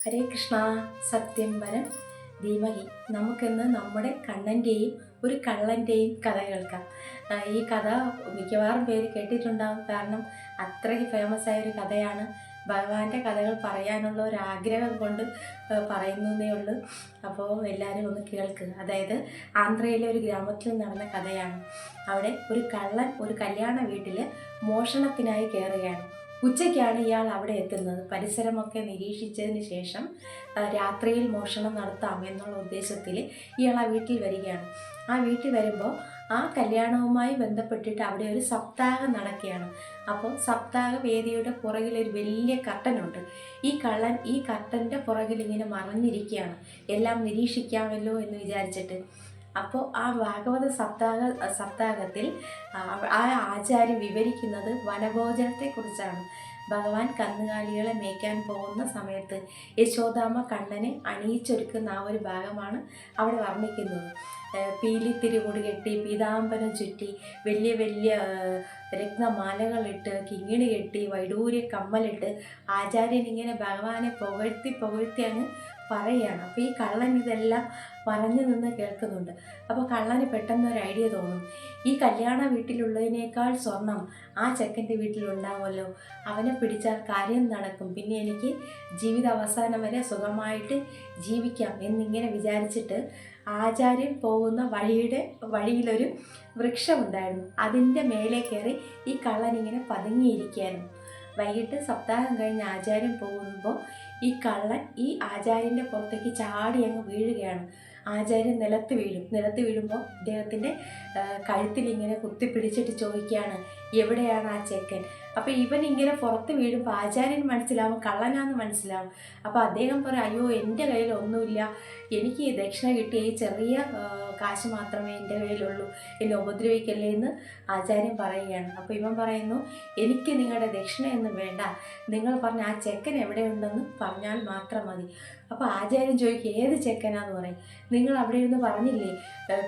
ഹരേ കൃഷ്ണ. സത്യം വരം ധീമഹി. നമുക്കിന്ന് നമ്മുടെ കണ്ണൻ്റെയും ഒരു കള്ളൻ്റെയും കഥ കേൾക്കാം. ഈ കഥ മിക്കവാറും പേര് കേട്ടിട്ടുണ്ടാകും, കാരണം അത്രയ്ക്ക് ഫേമസ് ആയ ഒരു കഥയാണ്. ഭഗവാന്റെ കഥകൾ പറയാനുള്ള ഒരു ആഗ്രഹം കൊണ്ട് പറയുന്നതേ ഉള്ളൂ. അപ്പോൾ എല്ലാവരും ഒന്ന് കേൾക്കുക. അതായത് ആന്ധ്രയിലെ ഒരു ഗ്രാമത്തിൽ നടന്ന കഥയാണ്. അവിടെ ഒരു കള്ളൻ ഒരു കല്യാണ വീട്ടിൽ മോഷണത്തിനായി കയറുകയാണ്. ഉച്ചയ്ക്കാണ് ഇയാൾ അവിടെ എത്തുന്നത്. പരിസരമൊക്കെ നിരീക്ഷിച്ചതിന് ശേഷം രാത്രിയിൽ മോഷണം നടത്താം എന്നുള്ള ഉദ്ദേശത്തിൽ ഇയാൾ ആ വീട്ടിൽ വരികയാണ്. ആ വീട്ടിൽ വരുമ്പോൾ ആ കല്യാണവുമായി ബന്ധപ്പെട്ടിട്ട് അവിടെ ഒരു സപ്താഹം നടക്കുകയാണ്. അപ്പോൾ സപ്താഹ വേദിയുടെ പുറകിൽ ഒരു വലിയ കർട്ടനുണ്ട്. ഈ കള്ളൻ ഈ കർട്ടൻ്റെ പുറകിൽ ഇങ്ങനെ മറഞ്ഞിരിക്കുകയാണ്, എല്ലാം നിരീക്ഷിക്കാമല്ലോ എന്ന് വിചാരിച്ചിട്ട്. അപ്പോൾ ആ ഭാഗവത സപ്താഹത്തിൽ ആ ആചാര്യം വിവരിക്കുന്നത് വനഭോജനത്തെക്കുറിച്ചാണ്. ഭഗവാൻ കന്നുകാലികളെ മേയ്ക്കാൻ പോകുന്ന സമയത്ത് യശോദാമ്മ കണ്ണനെ അണിയിച്ചൊരുക്കുന്ന ആ ഒരു ഭാഗമാണ് അവിടെ വർണ്ണിക്കുന്നത്. പീലിത്തിരിമുടി കെട്ടി, പീതാംബരം ചുറ്റി, വലിയ വലിയ രത്നമാലകളിട്ട്, കിങ്ങിണി കെട്ടി, വൈഡൂര്യ കമ്മലിട്ട് ആചാര്യൻ ഇങ്ങനെ ഭഗവാനെ പുകഴ്ത്തി അങ്ങ് പറയുകയാണ്. അപ്പോൾ ഈ കള്ളൻ ഇതെല്ലാം പറഞ്ഞു നിന്ന് കേൾക്കുന്നുണ്ട്. അപ്പോൾ കള്ളന് പെട്ടെന്ന് ഒരു ഐഡിയ തോന്നും. ഈ കല്യാണ വീട്ടിലുള്ളതിനേക്കാൾ സ്വർണം ആ ചെക്കൻ്റെ വീട്ടിലുണ്ടാവുമല്ലോ, അവനെ പിടിച്ചാൽ കാര്യം നടക്കും, പിന്നെ എനിക്ക് ജീവിത അവസാനം വരെ സുഖമായിട്ട് ജീവിക്കാം എന്നിങ്ങനെ വിചാരിച്ചിട്ട് ആചാര്യൻ പോകുന്ന വഴിയിലൊരു വൃക്ഷമുണ്ടായിരുന്നു. അതിൻ്റെ മേലെ കയറി ഈ കള്ളൻ ഇങ്ങനെ പതുങ്ങിയിരിക്കുകയായിരുന്നു. വൈകിട്ട് സപ്താഹം കഴിഞ്ഞ് ആചാര്യൻ പോകുമ്പോൾ ഈ കള്ളൻ ഈ ആചാര്യൻ്റെ പുറത്തേക്ക് ചാടി അങ്ങ് വീഴുകയാണ്. ആചാര്യൻ നിലത്ത് വീഴുമ്പോൾ അദ്ദേഹത്തിൻ്റെ കഴുത്തിലിങ്ങനെ കുത്തിപ്പിടിച്ചിട്ട് ചോദിക്കുകയാണ്, എവിടെയാണ് ആ ചെക്കൻ? അപ്പോൾ ഇവൻ ഇങ്ങനെ പുറത്ത് വീഴുമ്പോൾ ആചാര്യൻ മനസ്സിലാവും കള്ളനാന്ന് മനസ്സിലാവും. അപ്പോൾ അദ്ദേഹം പറയും, അയ്യോ എൻ്റെ കയ്യിൽ ഒന്നുമില്ല, എനിക്ക് ഈ ദക്ഷിണ കിട്ടിയ ഈ ചെറിയ കാശ് മാത്രമേ എൻ്റെ കയ്യിലുള്ളൂ, എന്നെ ഉപദ്രവിക്കല്ലേ എന്ന് ആചാര്യൻ പറയുകയാണ്. അപ്പോൾ ഇവൻ പറയുന്നു, എനിക്ക് നിങ്ങളുടെ ദക്ഷിണയൊന്നും വേണ്ട, നിങ്ങൾ പറഞ്ഞ ആ ചെക്കൻ എവിടെയുണ്ടെന്ന് പറഞ്ഞാൽ മാത്രം മതി. അപ്പോൾ ആചാര്യൻ ചോദിക്കും, ഏത് ചെക്കനാന്ന് പറയും. നിങ്ങൾ അവിടെ ഇരുന്ന് പറഞ്ഞില്ലേ,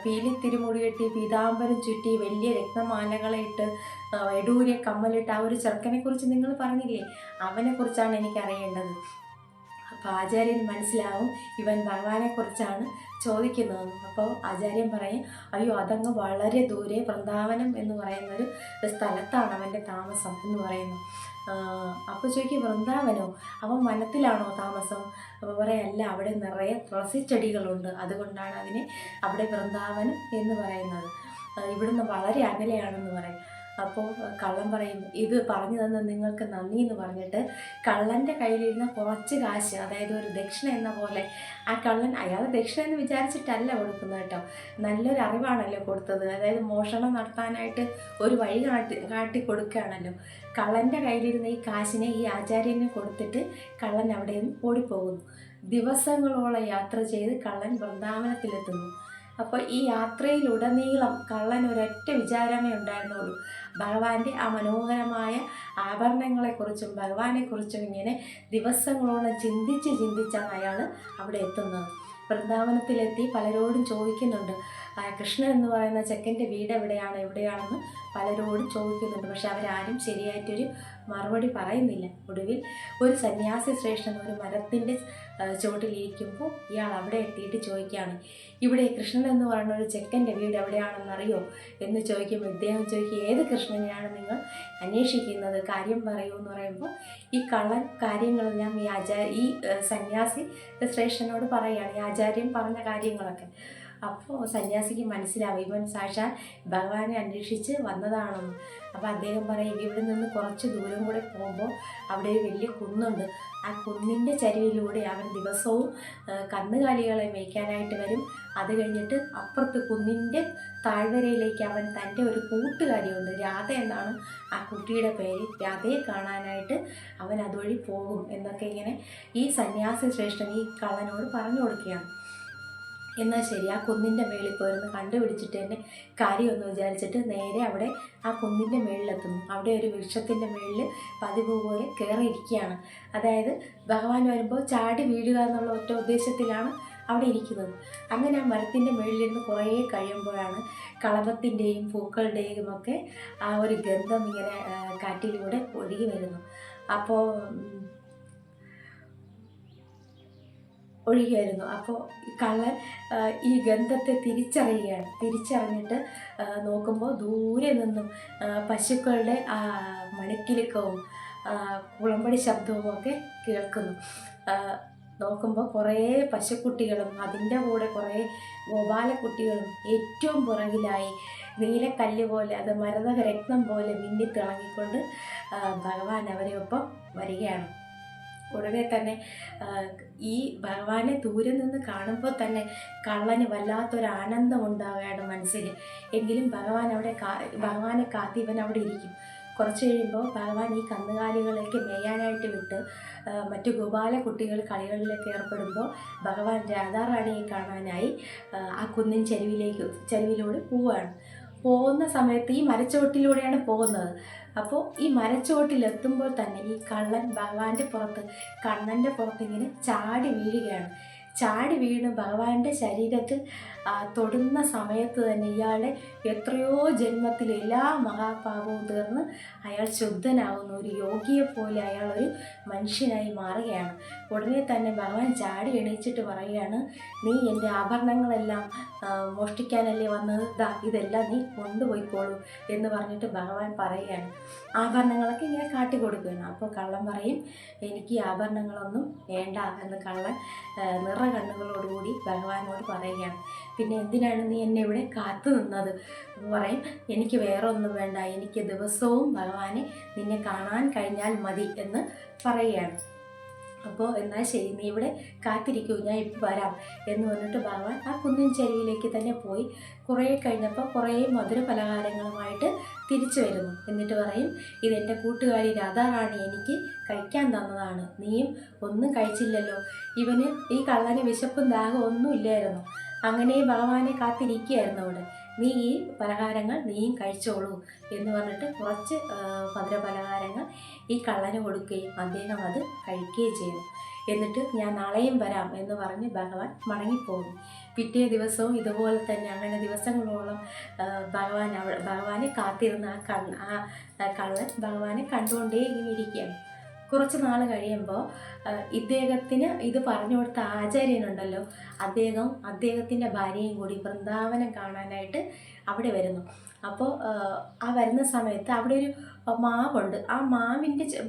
പീലിത്തിരിമുടി കെട്ടി, പീതാംബരം ചുറ്റി, വലിയ രത്നമാലകളെ ഇട്ട്, എടൂര്യ കമ്മലിട്ട് ആ ഒരു ചെറുക്കനെക്കുറിച്ച് നിങ്ങൾ പറഞ്ഞില്ലേ, അവനെക്കുറിച്ചാണ് എനിക്കറിയേണ്ടത്. അപ്പോൾ ആചാര്യന് മനസ്സിലാവും ഇവൻ ഭഗവാനെക്കുറിച്ചാണ് ചോദിക്കുന്നതെന്ന്. അപ്പോൾ ആചാര്യൻ പറയും, അയ്യോ അതങ്ങ് വളരെ ദൂരെ വൃന്ദാവനം എന്ന് പറയുന്നൊരു സ്ഥലത്താണ് അവൻ്റെ താമസം എന്ന് പറയുന്നു. അപ്പോൾ ചോദിക്കും, വൃന്ദാവനോ, അവൻ വനത്തിലാണോ താമസം? അപ്പോൾ പറയും, അല്ല, അവിടെ നിറയെ തുളസിച്ചെടികളുണ്ട്, അതുകൊണ്ടാണ് അതിനെ അവിടെ വൃന്ദാവനം എന്ന് പറയുന്നത്, ഇവിടുന്ന് വളരെ അകലെയാണെന്ന് പറയും. അപ്പോൾ കള്ളൻ പറയും, ഇത് പറഞ്ഞു തന്ന നിങ്ങൾക്ക് നന്ദി എന്ന് പറഞ്ഞിട്ട് കള്ളൻ്റെ കയ്യിലിരുന്ന കുറച്ച് കാശ്, അതായത് ഒരു ദക്ഷിണ എന്ന പോലെ ആ കള്ളൻ, അയാൾ ദക്ഷിണ എന്ന് വിചാരിച്ചിട്ടല്ല കൊടുക്കുന്നത് കേട്ടോ, നല്ലൊരു അറിവാണല്ലോ കൊടുത്തത്. അതായത് മോഷണം നടത്താനായിട്ട് ഒരു വഴി കാട്ടി കൊടുക്കുകയാണല്ലോ. കള്ളൻ്റെ കയ്യിലിരുന്ന ഈ കാശിനെ ഈ ആചാര്യനെ കൊടുത്തിട്ട് കള്ളൻ അവിടെ നിന്ന് ഓടിപ്പോകുന്നു. ദിവസങ്ങളോളം യാത്ര ചെയ്ത് കള്ളൻ വൃന്ദാവനത്തിലെത്തുന്നു. അപ്പോൾ ഈ യാത്രയിലുടനീളം കള്ളൻ ഒരൊറ്റ വിചാരമേ ഉണ്ടായിരുന്നുള്ളൂ, ഭഗവാന്റെ ആ മനോഹരമായ ആഭരണങ്ങളെക്കുറിച്ചും ഭഗവാനെക്കുറിച്ചും ഇങ്ങനെ ദിവസങ്ങളോളം ചിന്തിച്ചാണ് അയാൾ അവിടെ എത്തുന്നത്. വൃന്ദാവനത്തിലെത്തി പലരോടും ചോദിക്കുന്നുണ്ട്, കൃഷ്ണൻ എന്ന് പറയുന്ന ചെക്കൻ്റെ വീട് എവിടെയാണെന്ന് പലരോടും ചോദിക്കുന്നുണ്ട്. പക്ഷെ അവരാരും ശരിയായിട്ടൊരു മറുപടി പറയുന്നില്ല. ഒടുവിൽ ഒരു സന്യാസി ശ്രേഷ്ഠൻ ഒരു മരത്തിൻ്റെ ചുവട്ടിലിരിക്കുമ്പോൾ ഇയാൾ അവിടെ എത്തിയിട്ട് ചോദിക്കുകയാണ്, ഇവിടെ കൃഷ്ണൻ എന്ന് പറയുന്ന ഒരു ചെക്കൻ്റെ വീട് എവിടെയാണെന്നറിയോ എന്ന് ചോദിക്കുമ്പോൾ ഇദ്ദേഹം ചോദിക്കുക, ഏത് കൃഷ്ണനെയാണ് നിങ്ങൾ അന്വേഷിക്കുന്നത്, കാര്യം പറയൂ എന്ന് പറയുമ്പോൾ ഈ കള്ളൻ കാര്യങ്ങളെല്ലാം ഈ സന്യാസി ശ്രേഷ്ഠനോട് പറയുകയാണ്, ഈ ആചാര്യൻ പറഞ്ഞ കാര്യങ്ങളൊക്കെ. അപ്പോൾ സന്യാസിക്ക് മനസ്സിലാവും ഇവൻ സാക്ഷാൽ ഭഗവാനെ അന്വേഷിച്ച് വന്നതാണെന്ന്. അപ്പോൾ അദ്ദേഹം പറയും, ഇവിടെ നിന്ന് കുറച്ച് ദൂരം കൂടെ പോകുമ്പോൾ അവിടെ ഒരു വലിയ കുന്നുണ്ട്, ആ കുന്നിൻ്റെ ചരിവിലൂടെ അവൻ ദിവസവും കന്നുകാലികളെ മേയ്ക്കാനായിട്ട് വരും. അത് കഴിഞ്ഞിട്ട് അപ്പുറത്ത് കുന്നിൻ്റെ താഴ്വരയിലേക്ക് അവൻ തൻ്റെ ഒരു കൂട്ടുകാരിയുണ്ട്, രാധ എന്നാണ് ആ കുട്ടിയുടെ പേര്, രാധയെ കാണാനായിട്ട് അവൻ അതുവഴി പോകും എന്നൊക്കെ ഇങ്ങനെ ഈ സന്യാസി ശ്രേഷ്ഠൻ ഈ കള്ളനോട് പറഞ്ഞു കൊടുക്കുകയാണ്. എന്നാൽ ശരി, ആ കുന്നിൻ്റെ മേളിൽ പോയിരുന്ന് കണ്ടുപിടിച്ചിട്ട് തന്നെ കാര്യമൊന്നും വിചാരിച്ചിട്ട് നേരെ അവിടെ ആ കുന്നിൻ്റെ മേളിലെത്തുന്നു. അവിടെ ഒരു വൃക്ഷത്തിൻ്റെ മേളിൽ പതിവ് പോലെ കയറിയിരിക്കുകയാണ്. അതായത് ഭഗവാൻ വരുമ്പോൾ ചാടി വീഴുക എന്നുള്ള ഒറ്റ ഉദ്ദേശത്തിലാണ് അവിടെ ഇരിക്കുന്നത്. അങ്ങനെ ആ മരത്തിൻ്റെ മേളിലിരുന്ന് കുറേ കഴിയുമ്പോഴാണ് കളഭത്തിൻ്റെയും പൂക്കളുടെയും ഒക്കെ ആ ഒരു ഗന്ധം ഇങ്ങനെ കാറ്റിലൂടെ ഒഴുകി വരുന്നു. അപ്പോൾ ഒഴുകിയായിരുന്നു. അപ്പോൾ ഈ കള്ളൻ ഈ ഗന്ധത്തെ തിരിച്ചറിഞ്ഞിട്ട് നോക്കുമ്പോൾ ദൂരെ നിന്നും പശുക്കളുടെ മണിക്കിലുക്കവും കുളമ്പടി ശബ്ദവും ഒക്കെ കേൾക്കുന്നു. നോക്കുമ്പോൾ കുറേ പശുക്കുട്ടികളും അതിൻ്റെ കൂടെ കുറേ ഗോപാലക്കുട്ടികളും ഏറ്റവും പുറകിലായി നീലക്കല്ല് പോലെ, അത് മരതക രത്നം പോലെ മിന്നിത്തിളങ്ങിക്കൊണ്ട് ഭഗവാൻ അവരെ ഒപ്പം വരികയാണ്. ഉടനെ തന്നെ ഈ ഭഗവാനെ ദൂരെ നിന്ന് കാണുമ്പോൾ തന്നെ കള്ളന് വല്ലാത്തൊരാനന്ദം ഉണ്ടാവുകയാണ് മനസ്സിൽ. എങ്കിലും ഭഗവാനെ കാത്ത് ഇവൻ അവിടെ ഇരിക്കും. കുറച്ച് കഴിയുമ്പോൾ ഭഗവാൻ ഈ കന്നുകാലികളേക്ക് മേയാനായിട്ട് വിട്ട് മറ്റു ഗോപാല കുട്ടികൾ കളികളിലേക്ക് ഏർപ്പെടുമ്പോൾ ഭഗവാൻ രാധാറാണിയെ കാണാനായി ആ കുന്നിൻ ചെരുവിലൂടെ പോകുന്ന സമയത്ത് ഈ മരച്ചുവട്ടിലൂടെയാണ് പോകുന്നത്. അപ്പോൾ ഈ മരച്ചുവട്ടിലെത്തുമ്പോൾ തന്നെ ഈ കള്ളൻ ഭഗവാന്റെ കണ്ണൻ്റെ പുറത്ത് ഇങ്ങനെ ചാടി വീഴുകയാണ്. ചാടി വീണ് ഭഗവാന്റെ ശരീരത്തിൽ തൊടുന്ന സമയത്ത് തന്നെ ഇയാളുടെ എത്രയോ ജന്മത്തിൽ എല്ലാ മഹാപാപവും തീർന്ന് അയാൾ ശുദ്ധനാകുന്നു. ഒരു യോഗിയെപ്പോലെ അയാൾ ഒരു മനുഷ്യനായി മാറുകയാണ്. ഉടനെ തന്നെ ഭഗവാൻ ചാടി എണീച്ചിട്ട് പറയുകയാണ്, നീ എൻ്റെ ആഭരണങ്ങളെല്ലാം മോഷ്ടിക്കാനല്ലേ വന്നത്, ഇതെല്ലാം നീ കൊണ്ടുപോയിക്കോളൂ എന്ന് പറഞ്ഞിട്ട് ഭഗവാൻ പറയുകയാണ്. ആഭരണങ്ങളൊക്കെ ഇങ്ങനെ കാട്ടിക്കൊടുക്കുകയാണ്. അപ്പോൾ കള്ളൻ പറയും, എനിക്ക് ഈ ആഭരണങ്ങളൊന്നും വേണ്ട എന്ന് കള്ളൻ കണ്ണുകളോടുകൂടി ഭഗവാനോട് പറയുകയാണ്. പിന്നെ എന്തിനാണ് നീ എന്നെ ഇവിടെ കാത്തു നിന്നത് എന്ന് പറയും. എനിക്ക് വേറെ ഒന്നും വേണ്ട, എനിക്ക് ദിവസവും ഭഗവാനെ നിന്നെ കാണാൻ കഴിഞ്ഞാൽ മതി എന്ന് പറയുകയാണ്. അപ്പോൾ എന്നാൽ ശരി, നീ ഇവിടെ കാത്തിരിക്കൂ, ഞാൻ ഇപ്പോൾ വരാം എന്ന് പറഞ്ഞിട്ട് ഭഗവാൻ ആ കുന്നിൻ ചെരുവിലേക്ക് തന്നെ പോയി. കുറേ കഴിഞ്ഞപ്പോൾ കുറേ മധുര പലഹാരങ്ങളുമായിട്ട് തിരിച്ചു വരുന്നു. എന്നിട്ട് പറയും, ഇതെൻ്റെ കൂട്ടുകാരി രാധാറാണി എനിക്ക് കഴിക്കാൻ തന്നതാണ്, നീയും ഒന്നും കഴിച്ചില്ലല്ലോ. ഈ കള്ളന് വിശപ്പും ദാഹം ഒന്നും ഇല്ലായിരുന്നു. അങ്ങനെ ഭഗവാനെ കാത്തിരിക്കുകയായിരുന്നു അവിടെ. നീ ഈ പലഹാരങ്ങൾ നീയും കഴിച്ചോളൂ എന്ന് പറഞ്ഞിട്ട് കുറച്ച് മധുര പലഹാരങ്ങൾ ഈ കള്ളന് കൊടുക്കുകയും അദ്ദേഹം അത് കഴിക്കുകയും ചെയ്യുന്നു. എന്നിട്ട് ഞാൻ നാളെയും വരാം എന്ന് പറഞ്ഞ് ഭഗവാൻ മടങ്ങിപ്പോകുന്നു. പിറ്റേ ദിവസവും ഇതുപോലെ തന്നെ അങ്ങനെ ദിവസങ്ങളോളം ഭഗവാനെ കാത്തിരുന്ന ആ കള്ളൻ ഭഗവാനെ കണ്ടുകൊണ്ടേ ഇങ്ങനെ ഇരിക്കുകയാണ്. കുറച്ച് നാൾ കഴിയുമ്പോൾ ഇദ്ദേഹത്തിന് ഇത് പറഞ്ഞു കൊടുത്ത ആചാര്യനുണ്ടല്ലോ, അദ്ദേഹത്തിൻ്റെ ഭാര്യയും കൂടി വൃന്ദാവനം കാണാനായിട്ട് അവിടെ വരുന്നു. അപ്പോൾ ആ വരുന്ന സമയത്ത് അവിടെ ഒരു മാവുണ്ട്. ആ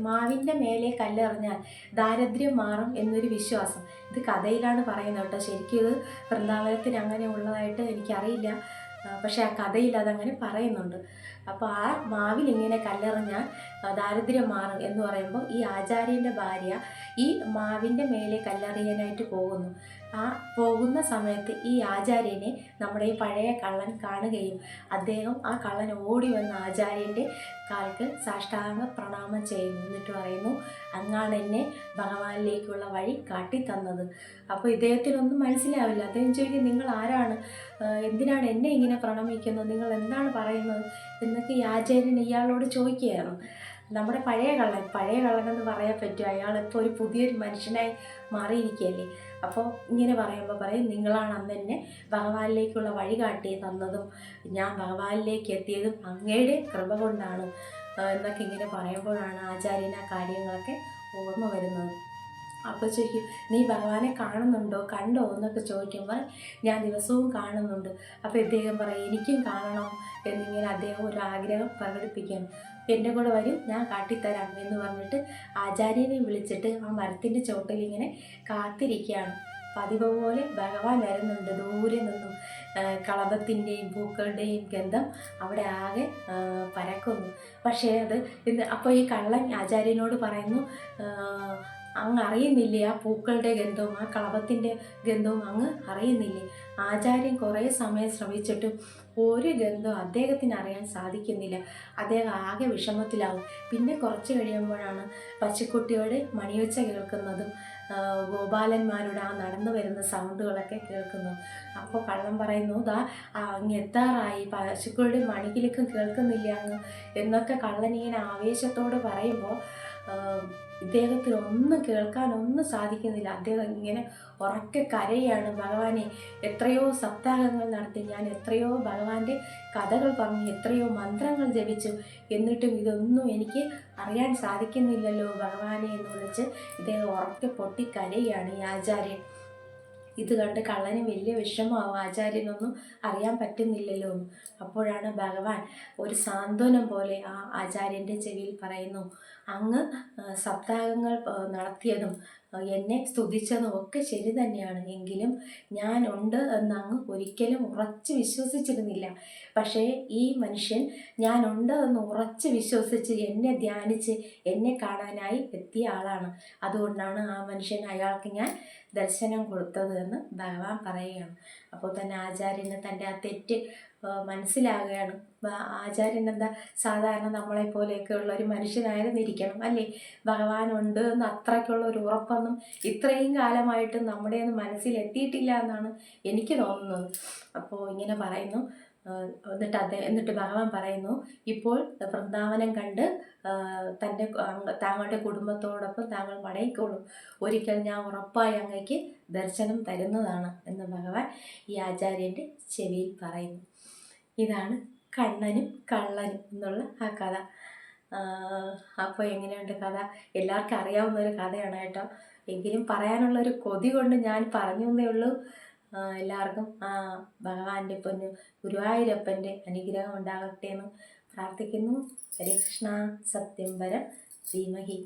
മാവിൻ്റെ മേലെ കല്ലെറിഞ്ഞാൽ ദാരിദ്ര്യം മാറും എന്നൊരു വിശ്വാസം. ഇത് കഥയിലാണ് പറയുന്നത് കേട്ടോ, ശരിക്കും ഇത് വൃന്ദാവനത്തിന് അങ്ങനെ ഉള്ളതായിട്ട് എനിക്കറിയില്ല. പക്ഷെ ആ കഥയിൽ അതങ്ങനെ പറയുന്നുണ്ട്. അപ്പോൾ ആ മാവിൽ ഇങ്ങനെ കല്ലെറിഞ്ഞാൽ ദാരിദ്ര്യം മാറും എന്ന് പറയുമ്പോൾ ഈ ആചാര്യൻ്റെ ഭാര്യ ഈ മാവിൻ്റെ മേലെ കല്ലെറിയാനായിട്ട് പോകുന്നു. ആ പോകുന്ന സമയത്ത് ഈ ആചാര്യനെ നമ്മുടെ ഈ പഴയ കള്ളൻ കാണുകയും അദ്ദേഹം ആ കള്ളൻ ഓടി വന്ന ആചാര്യൻ്റെ കാൽക്ക് സാഷ്ടാംഗ പ്രണാമം ചെയ്യുന്നു. എന്നിട്ട് പറയുന്നു, അങ്ങാണ് എന്നെ ഭഗവാനിലേക്കുള്ള വഴി കാട്ടിത്തന്നത്. അപ്പോൾ ഇദ്ദേഹത്തിനൊന്നും മനസ്സിലാവില്ല. അദ്ദേഹം ചോദിക്കും, നിങ്ങൾ ആരാണ്, എന്തിനാണ് എന്നെ ഇങ്ങനെ പ്രണമിക്കുന്നത്, നിങ്ങൾ എന്താണ് പറയുന്നത് എന്നൊക്കെ ഈ ആചാര്യൻ ഇയാളോട് ചോദിക്കുകയായിരുന്നു. നമ്മുടെ പഴയ കള്ളനെന്ന് പറയാൻ പറ്റും, അയാളിപ്പോൾ ഒരു പുതിയൊരു മനുഷ്യനായി മാറിയിരിക്കുകയല്ലേ. അപ്പോൾ ഇങ്ങനെ പറയുമ്പോൾ പറയും, നിങ്ങളാണ് അന്ന് എന്നെ ഭഗവാനിലേക്കുള്ള വഴി കാട്ടി തന്നതും ഞാൻ ഭഗവാനിലേക്ക് എത്തിയതും അങ്ങയുടെ കൃപ കൊണ്ടാണ് എന്നൊക്കെ ഇങ്ങനെ പറയുമ്പോഴാണ് ആചാര്യന് ആ കാര്യങ്ങളൊക്കെ ഓർമ്മ വരുന്നത്. അപ്പോൾ ചോദിക്കും, നീ ഭഗവാനെ കണ്ടോ എന്നൊക്കെ ചോദിക്കുമ്പോൾ ഞാൻ ദിവസവും കാണുന്നുണ്ട്. അപ്പോൾ ഇദ്ദേഹം പറയും, എനിക്കും കാണണം എന്നിങ്ങനെ അദ്ദേഹം ഒരു ആഗ്രഹം പ്രകടിപ്പിക്കുകയാണ്. എൻ്റെ കൂടെ വരും, ഞാൻ കാട്ടിത്തരാം എന്ന് പറഞ്ഞിട്ട് ആചാര്യനെ വിളിച്ചിട്ട് ആ മരത്തിൻ്റെ ചോട്ടിൽ ഇങ്ങനെ കാത്തിരിക്കുകയാണ്. പതിവ് പോലെ ഭഗവാൻ വരുന്നുണ്ട്. ദൂരെ നിന്നും കളഭത്തിൻ്റെയും പൂക്കളുടെയും ഗന്ധം അവിടെ ആകെ പരക്കുന്നു. പക്ഷേ അപ്പോൾ ഈ കള്ളൻ ആചാര്യനോട് പറയുന്നു, അങ്ങ് അറിയുന്നില്ലേ ആ പൂക്കളുടെ ഗന്ധവും ആ കളഭത്തിൻ്റെ ഗന്ധവും അങ്ങ് അറിയുന്നില്ലേ? ആചാര്യൻ കുറേ സമയം ശ്രമിച്ചിട്ടും ഒരു ഗന്ധവും അദ്ദേഹത്തിന് അറിയാൻ സാധിക്കുന്നില്ല. അദ്ദേഹം ആകെ വിഷമത്തിലാവും. പിന്നെ കുറച്ച് കഴിയുമ്പോഴാണ് പശുക്കുട്ടിയുടെ മണിയൊച്ച കേൾക്കുന്നതും ഗോപാലന്മാരുടെ ആ നടന്നു വരുന്ന സൗണ്ടുകളൊക്കെ കേൾക്കുന്നു. അപ്പോൾ കള്ളൻ പറയുന്നു, അങ്ങ് എത്താറായി, പശുക്കളുടെ മണികിലേക്കും കേൾക്കുന്നില്ല അങ്ങ് എന്നൊക്കെ കള്ളൻ ഇങ്ങനെ ആവേശത്തോട് പറയുമ്പോൾ ഇദ്ദേഹത്തിന് ഒന്നും കേൾക്കാനൊന്നും സാധിക്കുന്നില്ല. അദ്ദേഹം ഇങ്ങനെ ഉറക്കെ കരയാണ്, ഭഗവാനെ എത്രയോ സപ്താഹങ്ങൾ നടത്തി, ഞാൻ എത്രയോ ഭഗവാന്റെ കഥകൾ പറഞ്ഞു, എത്രയോ മന്ത്രങ്ങൾ ജപിച്ചു, എന്നിട്ടും ഇതൊന്നും എനിക്ക് അറിയാൻ സാധിക്കുന്നില്ലല്ലോ ഭഗവാനെ എന്ന് വിളിച്ച് ഇദ്ദേഹം ഉറക്കെ പൊട്ടിക്കരയാണ് ഈ ആചാര്യൻ. ഇത് കണ്ട് കള്ളന് വലിയ വിഷമമാവും, ആചാര്യനൊന്നും അറിയാൻ പറ്റുന്നില്ലല്ലോ എന്ന്. അപ്പോഴാണ് ഭഗവാൻ ഒരു സാന്ത്വനം പോലെ ആ ആചാര്യൻ്റെ ചെവിയിൽ പറയുന്നു, അങ്ങ് സപ്താഹങ്ങൾ നടത്തിയതും എന്നെ സ്തുതിച്ചതും ഒക്കെ ശരി തന്നെയാണ്. എങ്കിലും ഞാൻ ഉണ്ട് എന്ന് അങ്ങ് ഒരിക്കലും ഉറച്ച് വിശ്വസിച്ചിരുന്നില്ല. പക്ഷേ ഈ മനുഷ്യൻ ഞാനുണ്ട് എന്ന് ഉറച്ച് വിശ്വസിച്ച് എന്നെ ധ്യാനിച്ച് എന്നെ കാണാനായി എത്തിയ ആളാണ്. അതുകൊണ്ടാണ് ആ മനുഷ്യൻ അയാൾക്ക് ഞാൻ ദർശനം കൊടുത്തത് എന്ന് ഭഗവാൻ പറയുകയാണ്. അപ്പോൾ തന്നെ ആചാര്യന് തൻ്റെ ആ തെറ്റ് മനസ്സിലാകുകയാണ്. ആചാര്യൻ എന്താ സാധാരണ നമ്മളെപ്പോലെയൊക്കെ ഉള്ള ഒരു മനുഷ്യനായിരുന്നിരിക്കണം അല്ലേ? ഭഗവാനുണ്ട് എന്ന് അത്രയ്ക്കുള്ള ഒരു ഉറപ്പൊന്നും ഇത്രയും കാലമായിട്ട് നമ്മുടെ ഒന്നും മനസ്സിലെത്തിയിട്ടില്ല എന്നാണ് എനിക്ക് തോന്നുന്നത്. അപ്പോൾ ഇങ്ങനെ പറയുന്നു. എന്നിട്ട് ഭഗവാൻ പറയുന്നു, ഇപ്പോൾ വൃന്ദാവനം കണ്ട് താങ്കളുടെ കുടുംബത്തോടൊപ്പം താങ്കൾ മടങ്ങിക്കോളും. ഒരിക്കൽ ഞാൻ ഉറപ്പായി അങ്ങയ്ക്ക് ദർശനം തരുന്നതാണ് എന്ന് ഭഗവാൻ ഈ ആചാര്യൻ്റെ ചെവിയിൽ പറയുന്നു. ഇതാണ് കണ്ണനും കള്ളനും എന്നുള്ള ആ കഥ. അപ്പോൾ എങ്ങനെയുണ്ട് കഥ? എല്ലാവർക്കും അറിയാവുന്ന ഒരു കഥയാണ് കേട്ടോ. എങ്കിലും പറയാനുള്ളൊരു കൊതി കൊണ്ട് ഞാൻ പറഞ്ഞു എന്നേ ഉള്ളൂ. എല്ലാവർക്കും ഭഗവാന്റെ പൊന്നു ഗുരുവായൂരപ്പൻ്റെ അനുഗ്രഹം ഉണ്ടാകട്ടെ എന്ന് പ്രാർത്ഥിക്കുന്നു. ഹരേ കൃഷ്ണ. സത്യം വരം ധീമഹി.